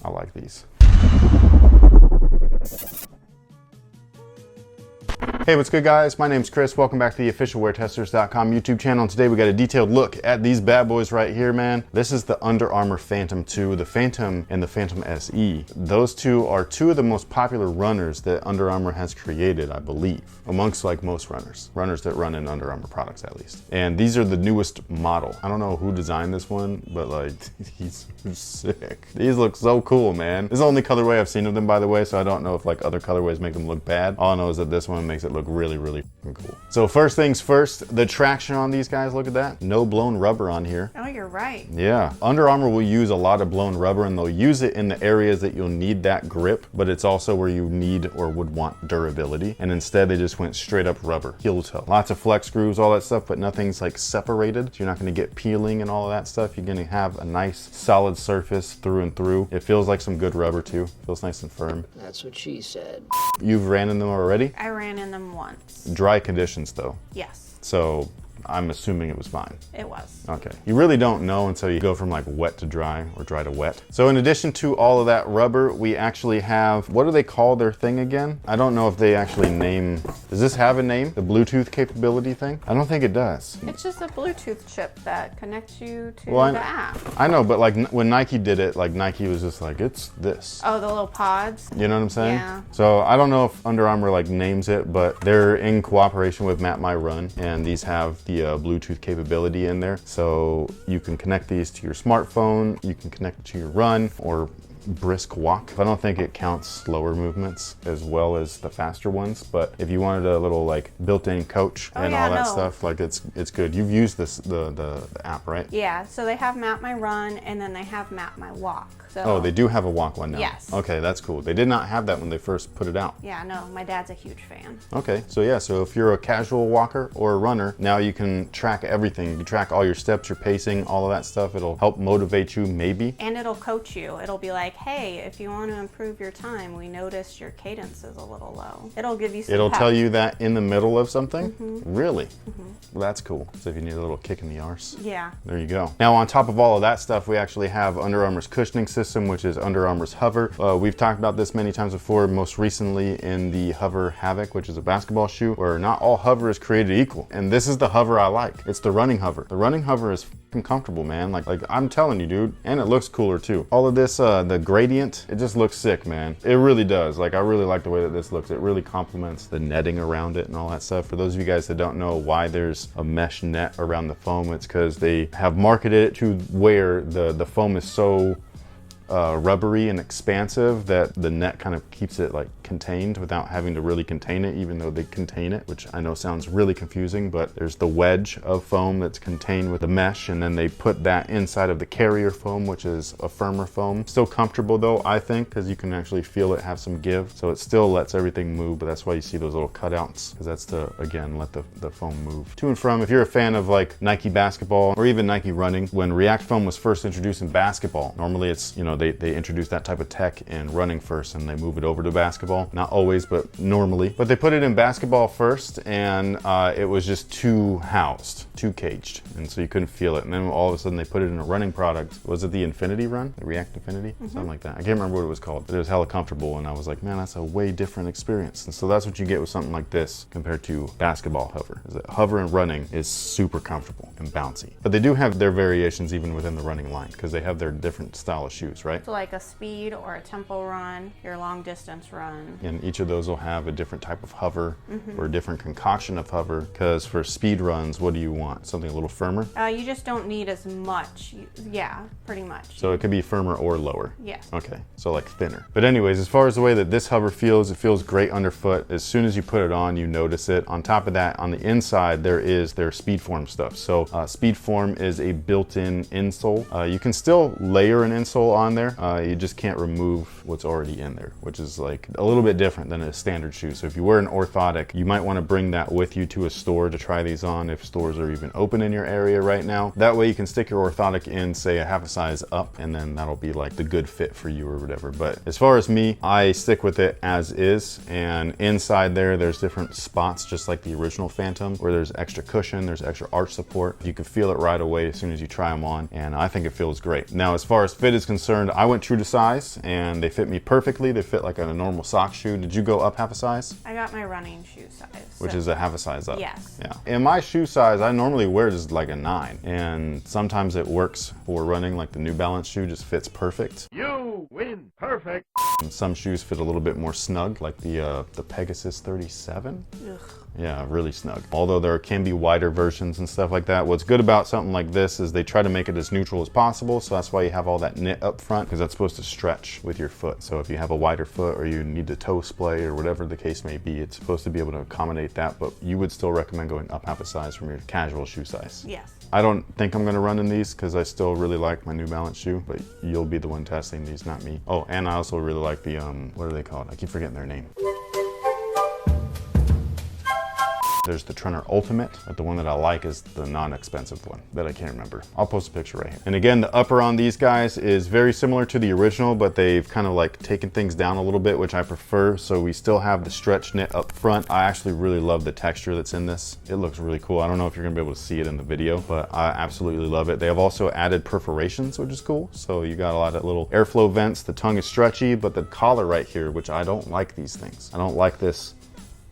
I like these. Hey, what's good guys? My name's Chris. Welcome back to the official WearTesters.com YouTube channel. And today we got a detailed look at these bad boys right here, man. This is the Under Armour Phantom 2, the Phantom and the Phantom SE. Those two are two of the most popular runners that Under Armour has created, I believe, amongst like most runners that run in Under Armour products at least. And these are the newest model. I don't know who designed this one, but like, he's sick. These look so cool, man. This is the only colorway I've seen of them, by the way, so I don't know if like other colorways make them look bad. All I know is that this one makes it look really, really cool. So first things first, the traction on these guys, look at that. No blown rubber on here. Oh, you're right. Yeah, Under Armour will use a lot of blown rubber, and they'll use it in the areas that you'll need that grip, but it's also where you need or would want durability. And instead they just went straight up rubber, heel to toe. Lots of flex screws, all that stuff, but nothing's like separated. So you're not gonna get peeling and all of that stuff. You're gonna have a nice solid surface through and through. It feels like some good rubber too. Feels nice and firm. That's what she said. You've ran in them already? I ran in them once. Dry conditions though. Yes. So I'm assuming it was fine. It was. Okay. You really don't know until you go from like wet to dry or dry to wet. So in addition to all of that rubber, we actually have, what do they call their thing again? I don't know if they actually name, does this have a name? The Bluetooth capability thing? I don't think it does. It's just a Bluetooth chip that connects you to the app. I know, but like when Nike did it, like Nike was just like, it's this. Oh, the little pods? You know what I'm saying? Yeah. So I don't know if Under Armour like names it, but they're in cooperation with Map My Run, and these have the Bluetooth capability in there. So you can connect these to your smartphone, you can connect it to your run or brisk walk. I don't think it counts slower movements as well as the faster ones, but if you wanted a little like built-in coach and all that stuff, like it's good. You've used this the app, right? Yeah, so they have Map My Run and then they have Map My Walk. So, oh, they do have a walk one now. Yes. Okay, that's cool. They did not have that when they first put it out. Yeah, no, my dad's a huge fan. Okay, so yeah, so if you're a casual walker or a runner, now you can track everything. You can track all your steps, your pacing, all of that stuff. It'll help motivate you maybe. And it'll coach you. It'll be like, hey, if you want to improve your time, we noticed your cadence is a little low. It'll give you some It'll pep. tell you that in the middle of something? Really? Well, that's cool. So if you need a little kick in the arse. Yeah. There you go. Now on top of all of that stuff, we actually have Under Armour's cushioning system, which is Under Armour's HOVR. We've talked about this many times before, most recently in the HOVR Havoc, which is a basketball shoe, where not all HOVR is created equal. And this is the HOVR I like. It's the running HOVR. The running HOVR is f***ing comfortable, man. Like I'm telling you, dude. And it looks cooler too. All of this, the gradient, it just looks sick, man. It really does. Like I really like the way that this looks. It really complements the netting around it and all that stuff. For those of you guys that don't know why there's a mesh net around the foam, it's because they have marketed it to where the foam is so rubbery and expansive that the net kind of keeps it like contained without having to really contain it, even though they contain it, which I know sounds really confusing, but there's the wedge of foam that's contained with the mesh, and then they put that inside of the carrier foam, which is a firmer foam. Still comfortable though, I think, because you can actually feel it have some give, so it still lets everything move, but that's why you see those little cutouts, because that's to, again, let the foam move to and from. If you're a fan of like Nike basketball or even Nike running, when React foam was first introduced in basketball, normally it's, you know, they introduced that type of tech in running first and they move it over to basketball. Not always, but normally. But they put it in basketball first, and it was just too housed, too caged, and so you couldn't feel it. And then all of a sudden they put it in a running product. Was it the Infinity Run? The React Infinity? Something like that. I can't remember what it was called, but it was hella comfortable, and I was like, man, that's a way different experience. And so that's what you get with something like this compared to basketball HOVR, is that HOVR and running is super comfortable and bouncy. But they do have their variations even within the running line, because they have their different style of shoes, right? So like a speed or a tempo run, your long distance run. And each of those will have a different type of HOVR or a different concoction of HOVR, because for speed runs, what do you want? Something a little firmer? You just don't need as much. Yeah, pretty much. So it could be firmer or lower? Yes. Okay, so like thinner. But anyways, as far as the way that this HOVR feels, it feels great underfoot. As soon as you put it on, you notice it. On top of that, on the inside, there is their Speedform stuff. So Speedform is a built-in insole. You can still layer an insole on there. You just can't remove what's already in there, which is like a little bit different than a standard shoe. So if you wear an orthotic, you might want to bring that with you to a store to try these on, if stores are even open in your area right now. That way you can stick your orthotic in, say, a half a size up, and then that'll be like the good fit for you or whatever. But as far as me, I stick with it as is, and inside there's different spots, just like the original Phantom, where there's extra cushion, there's extra arch support. You can feel it right away as soon as you try them on, and I think it feels great. Now, as far as fit is concerned, learned, I went true to size and they fit me perfectly. They fit like a normal sock shoe. Did you go up half a size? I got my running shoe size. Which is a half a size up. Yes. Yeah. In my shoe size, I normally wear just like a 9. And sometimes it works for running, like the New Balance shoe just fits perfect. You win perfect. And some shoes fit a little bit more snug, like the Pegasus 37. Ugh. Yeah, really snug. Although there can be wider versions and stuff like that. What's good about something like this is they try to make it as neutral as possible. So that's why you have all that knit up front, because that's supposed to stretch with your foot. So if you have a wider foot or you need to toe splay or whatever the case may be, it's supposed to be able to accommodate that. But you would still recommend going up half a size from your casual shoe size. Yes. I don't think I'm gonna run in these because I still really like my New Balance shoe, but you'll be the one testing these, not me. Oh, and I also really like the, what are they called? I keep forgetting their name. There's the Trainer Ultimate, but the one that I like is the non-expensive one that I can't remember. I'll post a picture right here. And again, the upper on these guys is very similar to the original, but they've kind of like taken things down a little bit, which I prefer. So we still have the stretch knit up front. I actually really love the texture that's in this. It looks really cool. I don't know if you're gonna be able to see it in the video, but I absolutely love it. They have also added perforations, which is cool. So you got a lot of little airflow vents. The tongue is stretchy, but the collar right here, which I don't like these things. I don't like this.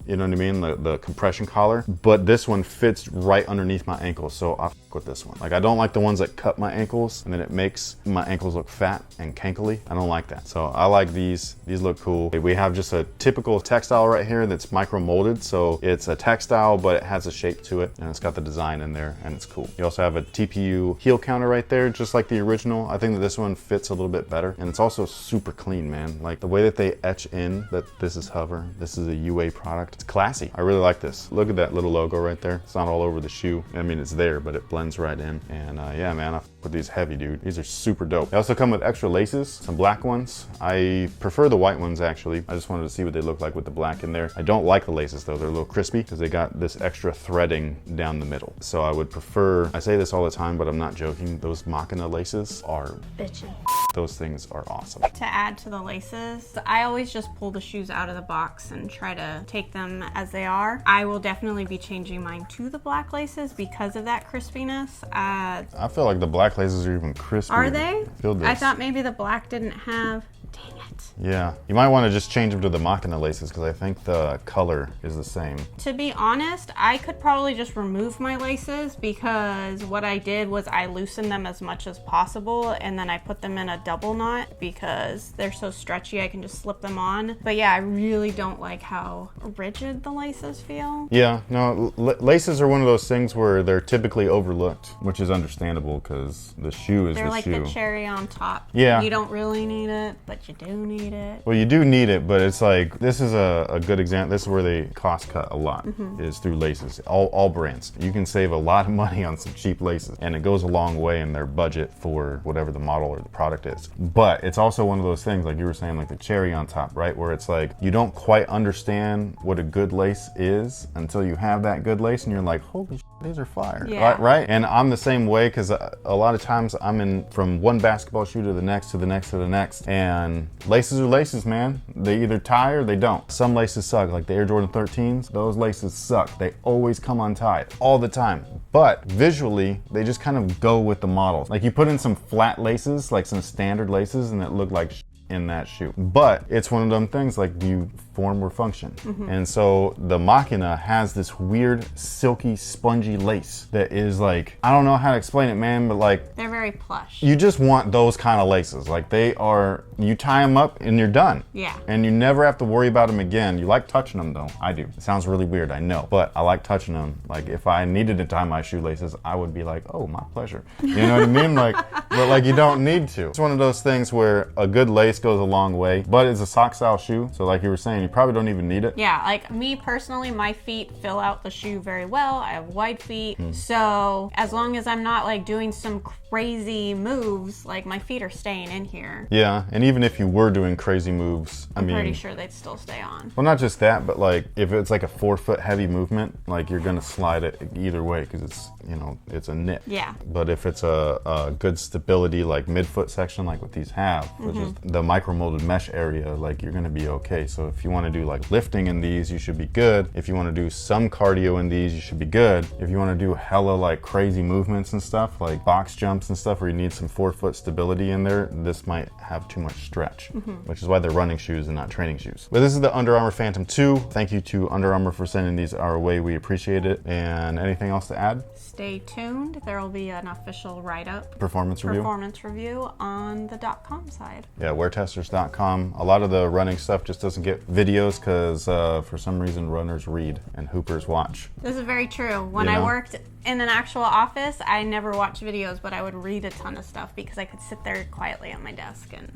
You know what I mean? The compression collar, but this one fits right underneath my ankle. So I f with this one. Like, I don't like the ones that cut my ankles and then it makes my ankles look fat and cankly. I don't like that. So I like these. These look cool. We have just a typical textile right here that's micro molded. So it's a textile, but it has a shape to it and it's got the design in there and it's cool. You also have a TPU heel counter right there, just like the original. I think that this one fits a little bit better. And it's also super clean, man. Like the way that they etch in that this is HOVR, this is a UA product. It's classy. I really like this. Look at that little logo right there. It's not all over the shoe. I mean, it's there, but it blends right in. And yeah, man, I put these heavy, dude. These are super dope. They also come with extra laces, some black ones. I prefer the white ones, actually. I just wanted to see what they look like with the black in there. I don't like the laces, though. They're a little crispy because they got this extra threading down the middle. So I would prefer, I say this all the time, but I'm not joking. Those Machina laces are bitchin'. Those things are awesome. To add to the laces, I always just pull the shoes out of the box and try to take them as they are. I will definitely be changing mine to the black laces because of that crispiness. I feel like the black laces are even crispier. Are they? Feel this. I thought maybe the black didn't have. Dang it. Yeah, you might want to just change them to the Machina laces because I think the color is the same. To be honest, I could probably just remove my laces because what I did was I loosened them as much as possible and then I put them in a double knot because they're so stretchy I can just slip them on. But yeah, I really don't like how rigid the laces feel. Yeah, no, laces are one of those things where they're typically overlooked, which is understandable because the shoe is they're the like shoe. the cherry on top. Yeah. You don't really need it, but you do need it. Well, you do need it, but it's like, this is a good example. This is where they cost cut a lot, is through laces. All brands. You can save a lot of money on some cheap laces, and it goes a long way in their budget for whatever the model or the product is. But it's also one of those things, like you were saying, like the cherry on top, right? Where it's like, you don't quite understand what a good lace is until you have that good lace, and you're like, holy shit, these are fire, Yeah. right? And I'm the same way because a lot of times I'm in from one basketball shoe to the next, to the next, to the next, and laces are laces, man. They either tie or they don't. Some laces suck, like the Air Jordan 13s. Those laces suck. They always come untied, all the time. But visually, they just kind of go with the models. Like you put in some flat laces, like some standard laces, and it looked like in that shoe. But it's one of them things, like, do you form or function? And so the Machina has this weird silky spongy lace that is like, I don't know how to explain it, man, but like, They're very plush. you just want those kind of laces. Like they are, you tie them up and you're done. Yeah. And you never have to worry about them again. You like touching them though. I do. It sounds really weird, I know, but I like touching them. Like if I needed to tie my shoelaces, I would be like, oh, my pleasure. You know what I mean? Like, but like you don't need to. It's one of those things where a good lace goes a long way, but it's a sock style shoe. So like you were saying, you probably don't even need it. Yeah, like me personally, my feet fill out the shoe very well. I have wide feet. So as long as I'm not like doing some crazy moves, like my feet are staying in here. Yeah, and even if you were doing crazy moves, I I'm mean, pretty sure they'd still stay on. well, not just that, but like if it's like a 4 foot heavy movement, like you're gonna slide it either way because it's, you know, it's a knit. Yeah. But if it's a good stability, like midfoot section, like what these have, which is the micro molded mesh area, like you're gonna be okay. So if you want to do like lifting in these, you should be good. If you want to do some cardio in these, you should be good. If you want to do hella like crazy movements and stuff, like box jumping jumps and stuff where you need some forefoot stability in there, this might have too much stretch, which is why they're running shoes and not training shoes. But this is the Under Armour Phantom 2. Thank you to Under Armour for sending these our way. We appreciate it. And anything else to add? Stay tuned. There will be an official write-up Performance review on the .com side. Yeah, WearTesters.com. A lot of the running stuff just doesn't get videos because for some reason runners read and hoopers watch. This is very true. When You know? I worked in an actual office, I never watched videos, but I would read a ton of stuff because I could sit there quietly at my desk and...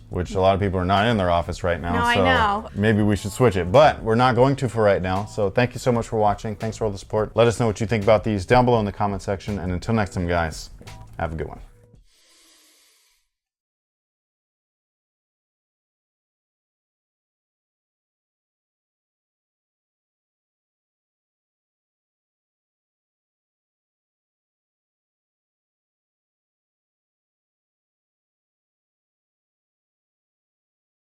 Which a lot of people are not in their office right now. No, I so know. maybe we should switch it, but we're not going to for right now. So thank you so much for watching. Thanks for all the support. Let us know what you think about these down below in the comment section. And until next time, guys, have a good one.